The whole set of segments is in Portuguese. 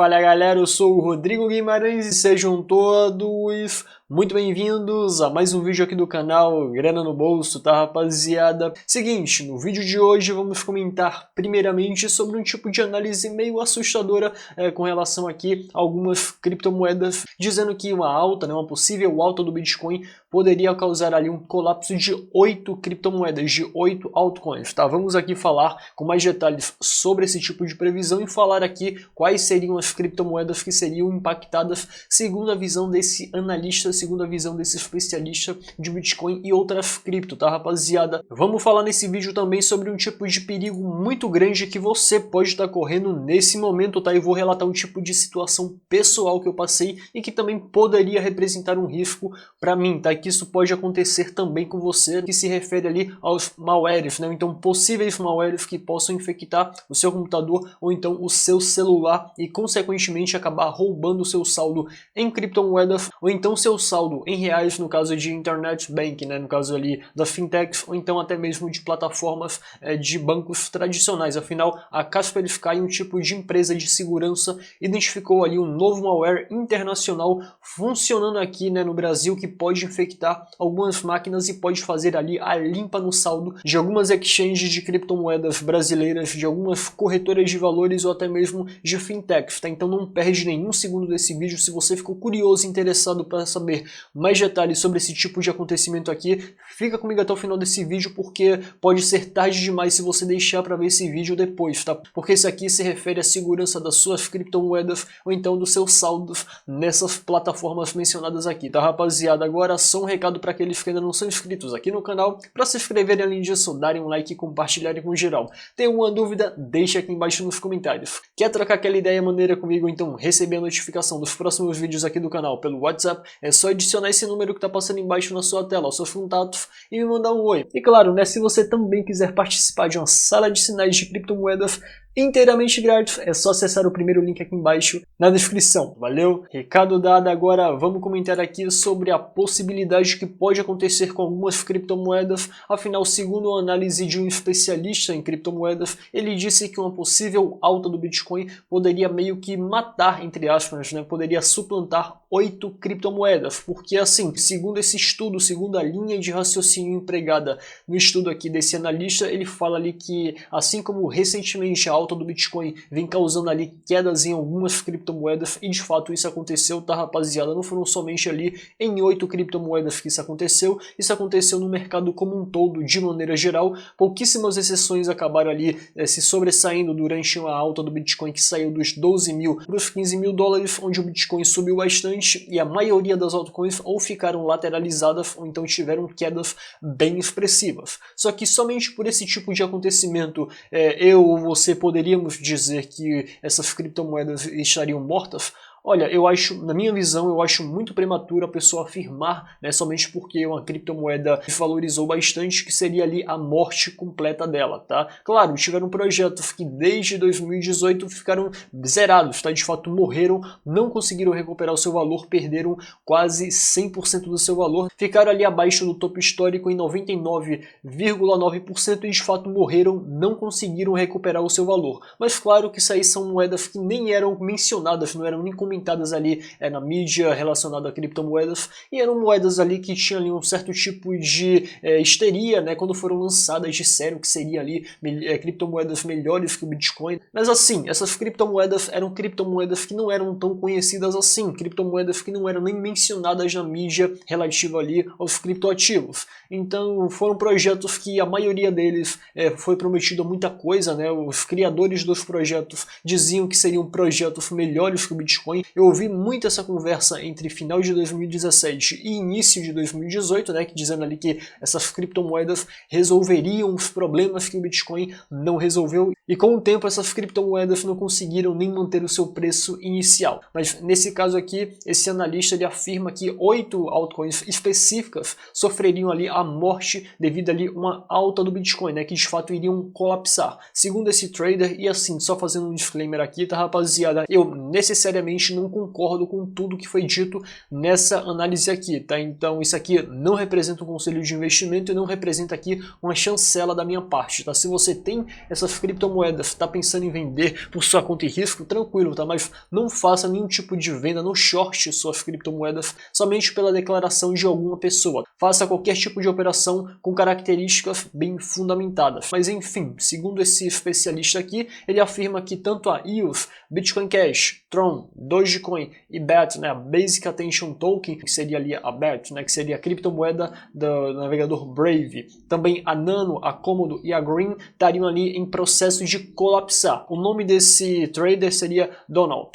Fala galera, eu sou o Rodrigo Guimarães e sejam todos muito bem-vindos a mais um vídeo aqui do canal Grana no Bolso, tá rapaziada? Seguinte, no vídeo de hoje vamos comentar primeiramente sobre um tipo de análise meio assustadora com relação aqui a algumas criptomoedas, dizendo que uma alta, uma possível alta do Bitcoin poderia causar ali um colapso de 8 criptomoedas, de 8 altcoins, tá? Vamos aqui falar com mais detalhes sobre esse tipo de previsão e falar aqui quais seriam as criptomoedas que seriam impactadas segundo a visão desse analista, segundo a visão desse especialista de Bitcoin e outras cripto, tá rapaziada? Vamos falar nesse vídeo também sobre um tipo de perigo muito grande que você pode estar correndo nesse momento, tá? E vou relatar um tipo de situação pessoal que eu passei e que também poderia representar um risco para mim, tá? Que isso pode acontecer também com você, que se refere ali aos malwares, né? Então possíveis malwares que possam infectar o seu computador ou então o seu celular e consequentemente acabar roubando o seu saldo em criptomoedas ou então seu saldo em reais no caso de internet banking, né? No caso ali da fintechs ou então até mesmo de plataformas de bancos tradicionais. Afinal, a Kaspersky, um tipo de empresa de segurança, identificou ali um novo malware internacional funcionando aqui, né, no Brasil, que pode infectar algumas máquinas e pode fazer ali a limpa no saldo de algumas exchanges de criptomoedas brasileiras, de algumas corretoras de valores ou até mesmo de fintechs, tá? Então não perde nenhum segundo desse vídeo. Se você ficou curioso e interessado para saber mais detalhes sobre esse tipo de acontecimento aqui, fica comigo até o final desse vídeo, porque pode ser tarde demais se você deixar para ver esse vídeo depois, tá? Porque esse aqui se refere à segurança das suas criptomoedas ou então dos seus saldos nessas plataformas mencionadas aqui, tá rapaziada? Agora só um recado para aqueles que ainda não são inscritos aqui no canal, para se inscreverem, além disso, darem um like e compartilharem com geral. Tem alguma dúvida? Deixa aqui embaixo nos comentários. Quer trocar aquela ideia maneira comigo, então receber a notificação dos próximos vídeos aqui do canal pelo WhatsApp? É só adicionar esse número que tá passando embaixo na sua tela, aos seus contatos, e me mandar um oi. E claro, né, se você também quiser participar de uma sala de sinais de criptomoedas inteiramente grátis, é só acessar o primeiro link aqui embaixo na descrição. Valeu? Recado dado. Agora vamos comentar aqui sobre a possibilidade que pode acontecer com algumas criptomoedas. Afinal, segundo a análise de um especialista em criptomoedas, ele disse que uma possível alta do Bitcoin poderia meio que matar, entre aspas, né? Poderia suplantar 8 criptomoedas, porque assim, segundo esse estudo, segundo a linha de raciocínio empregada no estudo aqui desse analista, ele fala ali que assim como recentemente a alta do Bitcoin vem causando ali quedas em algumas criptomoedas, e de fato isso aconteceu, tá rapaziada? Não foram somente ali em 8 criptomoedas que isso aconteceu no mercado como um todo, de maneira geral. Pouquíssimas exceções acabaram ali se sobressaindo durante uma alta do Bitcoin que saiu dos 12 mil para os 15 mil dólares, onde o Bitcoin subiu bastante e a maioria das altcoins ou ficaram lateralizadas ou então tiveram quedas bem expressivas. Só que somente por esse tipo de acontecimento eu ou você poderíamos dizer que essas criptomoedas estariam mortas? Olha, eu acho, na minha visão, eu acho muito prematuro a pessoa afirmar, né, somente porque uma criptomoeda valorizou bastante, que seria ali a morte completa dela, tá? Claro, tiveram projetos que desde 2018 ficaram zerados, tá? De fato morreram, não conseguiram recuperar o seu valor, perderam quase 100% do seu valor, ficaram ali abaixo do topo histórico em 99,9% e de fato morreram, não conseguiram recuperar o seu valor. Mas claro que isso aí são moedas que nem eram mencionadas, não eram nem comentadas ali na mídia relacionada a criptomoedas, e eram moedas ali que tinham ali um certo tipo de histeria, né, quando foram lançadas, disseram que seria ali criptomoedas melhores que o Bitcoin. Mas assim, essas criptomoedas eram criptomoedas que não eram tão conhecidas assim, criptomoedas que não eram nem mencionadas na mídia relativa ali aos criptoativos. Então foram projetos que a maioria deles foi prometido muita coisa, né? Os criadores dos projetos diziam que seriam projetos melhores que o Bitcoin. Eu ouvi muito essa conversa entre final de 2017 e início de 2018, né, que dizendo ali que essas criptomoedas resolveriam os problemas que o Bitcoin não resolveu, e com o tempo essas criptomoedas não conseguiram nem manter o seu preço inicial. Mas nesse caso aqui, esse analista ele afirma que 8 altcoins específicas sofreriam ali a morte devido ali uma alta do Bitcoin, né, que de fato iriam colapsar. Segundo esse trader, e assim, só fazendo um disclaimer aqui, tá rapaziada, eu necessariamente realmente não concordo com tudo que foi dito nessa análise aqui, tá? Então isso aqui não representa um conselho de investimento e não representa aqui uma chancela da minha parte, tá? Se você tem essas criptomoedas, está pensando em vender por sua conta e risco, tranquilo, tá? Mas não faça nenhum tipo de venda, não short suas criptomoedas somente pela declaração de alguma pessoa. Faça qualquer tipo de operação com características bem fundamentadas. Mas enfim, segundo esse especialista aqui, ele afirma que tanto a EOS, Bitcoin Cash, Tron, Dogecoin e BAT, né, a Basic Attention Token, que seria ali a BAT, né, que seria a criptomoeda do navegador Brave, também a Nano, a Komodo e a Green estariam ali em processo de colapsar. O nome desse trader seria Donald.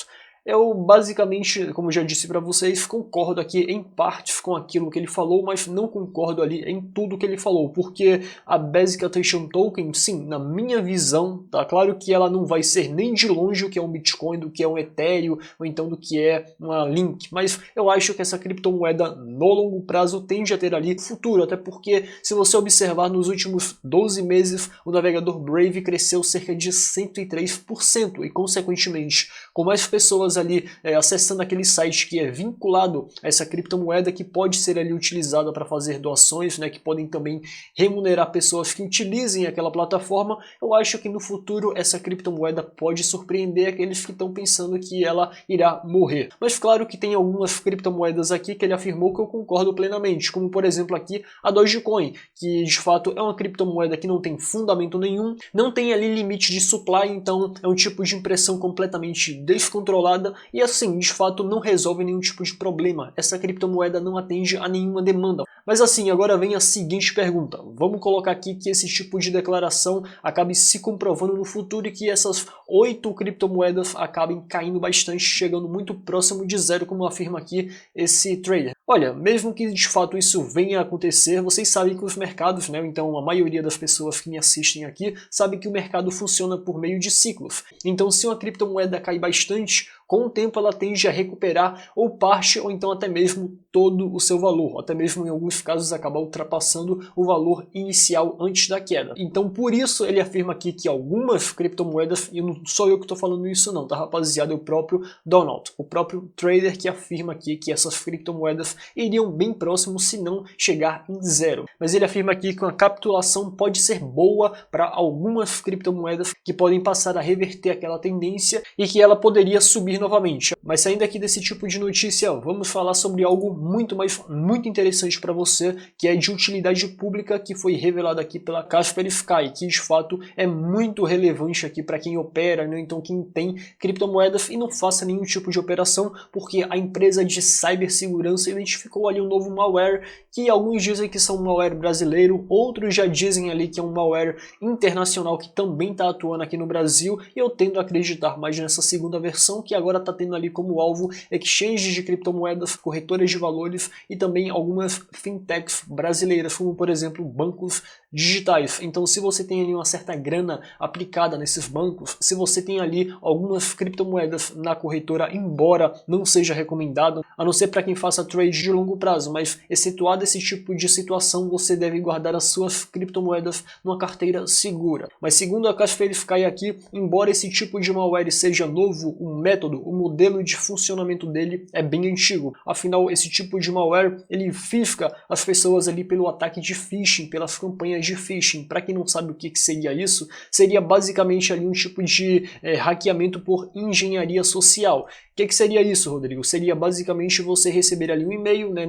Eu basicamente, como já disse para vocês, concordo aqui em partes com aquilo que ele falou, mas não concordo ali em tudo que ele falou, porque a Basic Attention Token, sim, na minha visão, tá claro que ela não vai ser nem de longe o que é um Bitcoin, do que é um Ethereum, ou então do que é uma Link, mas eu acho que essa criptomoeda no longo prazo tende a ter ali futuro, até porque se você observar nos últimos 12 meses, o navegador Brave cresceu cerca de 103% e consequentemente, com mais pessoas ali acessando aquele site que é vinculado a essa criptomoeda, que pode ser ali utilizada para fazer doações, né, que podem também remunerar pessoas que utilizem aquela plataforma, eu acho que no futuro essa criptomoeda pode surpreender aqueles que estão pensando que ela irá morrer. Mas claro que tem algumas criptomoedas aqui que ele afirmou que eu concordo plenamente, como por exemplo aqui a Dogecoin, que de fato é uma criptomoeda que não tem fundamento nenhum, não tem ali limite de supply, então é um tipo de impressão completamente descontrolada e assim, de fato não resolve nenhum tipo de problema. Essa criptomoeda não atende a nenhuma demanda. Mas assim, agora vem a seguinte pergunta. Vamos colocar aqui que esse tipo de declaração acabe se comprovando no futuro e que essas 8 criptomoedas acabem caindo bastante, chegando muito próximo de zero, como afirma aqui esse trader. Olha, mesmo que de fato isso venha a acontecer, vocês sabem que os mercados, né, então a maioria das pessoas que me assistem aqui, sabe que o mercado funciona por meio de ciclos. Então se uma criptomoeda cai bastante, com o tempo ela tende a recuperar ou parte ou então até mesmo todo o seu valor, até mesmo em alguns casos acabar ultrapassando o valor inicial antes da queda. Então por isso ele afirma aqui que algumas criptomoedas, e não sou eu que estou falando isso não, tá rapaziada, é o próprio Donald, o próprio trader que afirma aqui que essas criptomoedas iriam bem próximo se não chegar em zero. Mas ele afirma aqui que uma capitulação pode ser boa para algumas criptomoedas que podem passar a reverter aquela tendência e que ela poderia subir novamente. Mas saindo aqui desse tipo de notícia, vamos falar sobre algo muito interessante para você, que é de utilidade pública, que foi revelado aqui pela Kaspersky, que de fato é muito relevante aqui para quem opera, né? Então quem tem criptomoedas e não faça nenhum tipo de operação, porque a empresa de cibersegurança identificou ali um novo malware, que alguns dizem que são um malware brasileiro, outros já dizem ali que é um malware internacional que também está atuando aqui no Brasil, e eu tendo a acreditar mais nessa segunda versão, que agora está tendo ali como alvo exchanges de criptomoedas, corretoras de valores e também algumas fintechs brasileiras, como por exemplo bancos digitais. Então se você tem ali uma certa grana aplicada nesses bancos, se você tem ali algumas criptomoedas na corretora, embora não seja recomendado, a não ser para quem faça trade de longo prazo, mas excetuado esse tipo de situação, você deve guardar as suas criptomoedas numa carteira segura. Mas segundo a Kaspersky aqui, embora esse tipo de malware seja novo, o método, o modelo de funcionamento dele é bem antigo. Afinal, esse tipo de malware, ele fisca as pessoas ali pelo ataque de phishing, pelas campanhas de phishing. Para quem não sabe o que seria isso, seria basicamente ali um tipo de hackeamento por engenharia social. O que seria isso, Rodrigo? Seria basicamente você receber ali um e-mail, né,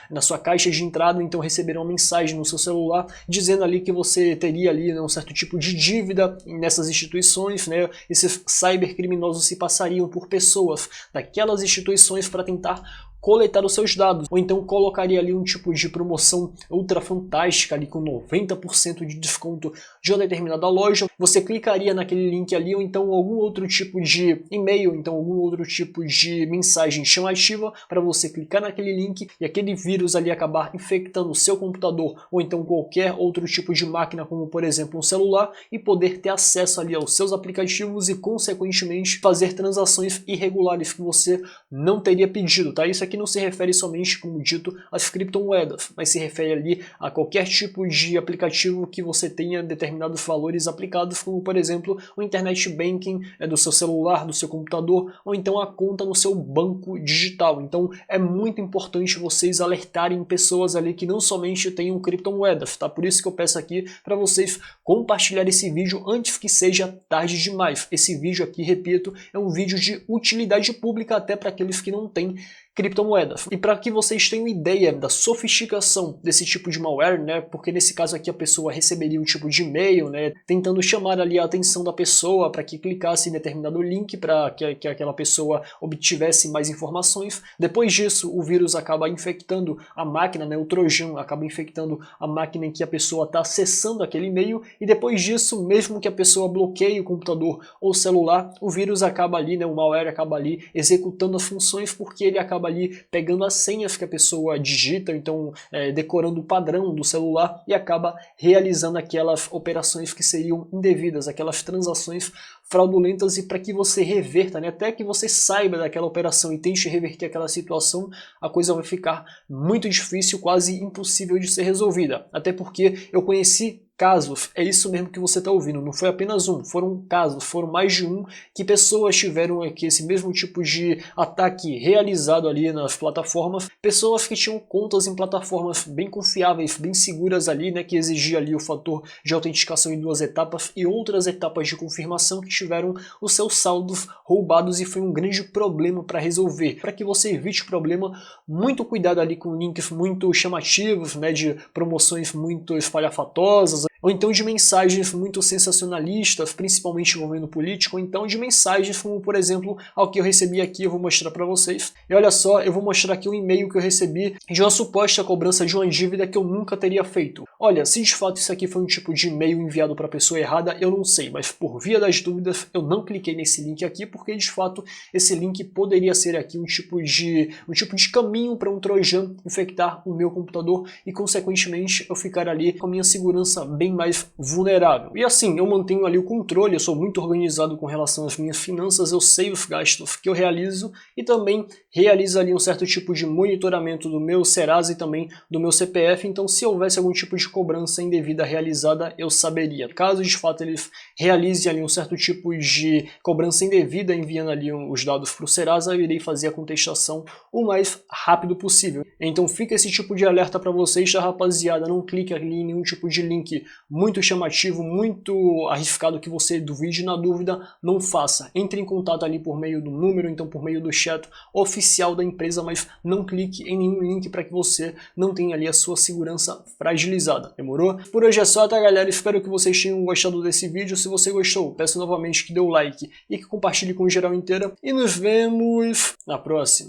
na sua caixa de entrada, então receber uma mensagem no seu celular dizendo ali que você teria ali, né, um certo tipo de dívida nessas instituições, né? Esses cybercriminosos se passariam por pessoas daquelas instituições para tentar coletar os seus dados, ou então colocaria ali um tipo de promoção ultra fantástica ali com 90% de desconto de uma determinada loja. Você clicaria naquele link ali, ou então algum outro tipo de e-mail, então algum outro tipo de mensagem chamativa para você clicar naquele link e aquele vírus ali acabar infectando o seu computador ou então qualquer outro tipo de máquina, como por exemplo um celular, e poder ter acesso ali aos seus aplicativos e consequentemente fazer transações irregulares que você não teria pedido, tá? Isso aqui aqui não se refere somente, como dito, às criptomoedas, mas se refere ali a qualquer tipo de aplicativo que você tenha determinados valores aplicados, como por exemplo o internet banking do seu celular, do seu computador, ou então a conta no seu banco digital. Então é muito importante vocês alertarem pessoas ali que não somente tenham criptomoedas, tá? Por isso que eu peço aqui para vocês compartilhar esse vídeo antes que seja tarde demais. Esse vídeo aqui, repito, é um vídeo de utilidade pública até para aqueles que não têm criptomoedas. E para que vocês tenham ideia da sofisticação desse tipo de malware, né, porque nesse caso aqui a pessoa receberia um tipo de e-mail, né, tentando chamar ali a atenção da pessoa para que clicasse em determinado link para que aquela pessoa obtivesse mais informações. Depois disso, o vírus acaba infectando a máquina, né, o trojan acaba infectando a máquina em que a pessoa está acessando aquele e-mail, e depois disso, mesmo que a pessoa bloqueie o computador ou o celular, o vírus acaba ali, né, o malware acaba ali executando as funções, porque ele acaba ali pegando as senhas que a pessoa digita, então decorando o padrão do celular, e acaba realizando aquelas operações que seriam indevidas, aquelas transações fraudulentas. E para que você reverta, né, até que você saiba daquela operação e tente reverter aquela situação, a coisa vai ficar muito difícil, quase impossível de ser resolvida. Até porque eu conheci casos, é isso mesmo que você está ouvindo, não foi apenas um, foram casos, foram mais de um, que pessoas tiveram aqui esse mesmo tipo de ataque realizado ali nas plataformas, pessoas que tinham contas em plataformas bem confiáveis, bem seguras ali, né, que exigia ali o fator de autenticação em 2 etapas e outras etapas de confirmação, que tiveram os seus saldos roubados, e foi um grande problema para resolver. Para que você evite o problema, muito cuidado ali com links muito chamativos, né, de promoções muito espalhafatosas, ou então de mensagens muito sensacionalistas, principalmente envolvendo político, ou então de mensagens como, por exemplo, ao que eu recebi aqui, eu vou mostrar para vocês. E olha só, eu vou mostrar aqui um e-mail que eu recebi de uma suposta cobrança de uma dívida que eu nunca teria feito. Olha, se de fato isso aqui foi um tipo de e-mail enviado para a pessoa errada, eu não sei, mas por via das dúvidas, eu não cliquei nesse link aqui, porque de fato esse link poderia ser aqui um tipo de caminho para um trojan infectar o meu computador e, consequentemente, eu ficar ali com a minha segurança bem mais vulnerável. E assim, eu mantenho ali o controle, eu sou muito organizado com relação às minhas finanças, eu sei os gastos que eu realizo e também realizo ali um certo tipo de monitoramento do meu Serasa e também do meu CPF, então se houvesse algum tipo de cobrança indevida realizada, eu saberia. Caso de fato eles realizem ali um certo tipo de cobrança indevida enviando ali os dados para o Serasa, eu irei fazer a contestação o mais rápido possível. Então fica esse tipo de alerta para vocês, tá, rapaziada? Não clique ali em nenhum tipo de link muito chamativo, muito arriscado que você duvide. Na dúvida, não faça. Entre em contato ali por meio do número, então por meio do chat oficial da empresa, mas não clique em nenhum link para que você não tenha ali a sua segurança fragilizada. Demorou? Por hoje é só, tá, galera? Espero que vocês tenham gostado desse vídeo. Se você gostou, peço novamente que dê o like e que compartilhe com geral inteira. E nos vemos na próxima.